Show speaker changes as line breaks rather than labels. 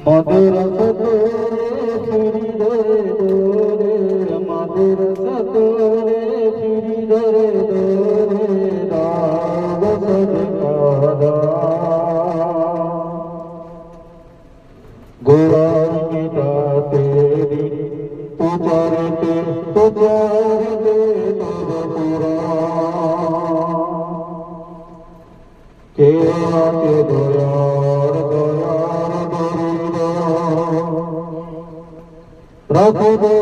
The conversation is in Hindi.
मधुर सतोरे फिरी धरे दोरे मधुर सतोरे फिरी धरे दोरे राग सदकारा गुरार मिटा तेरी पुकारते पुकारते तब के आके दयार दयार रखो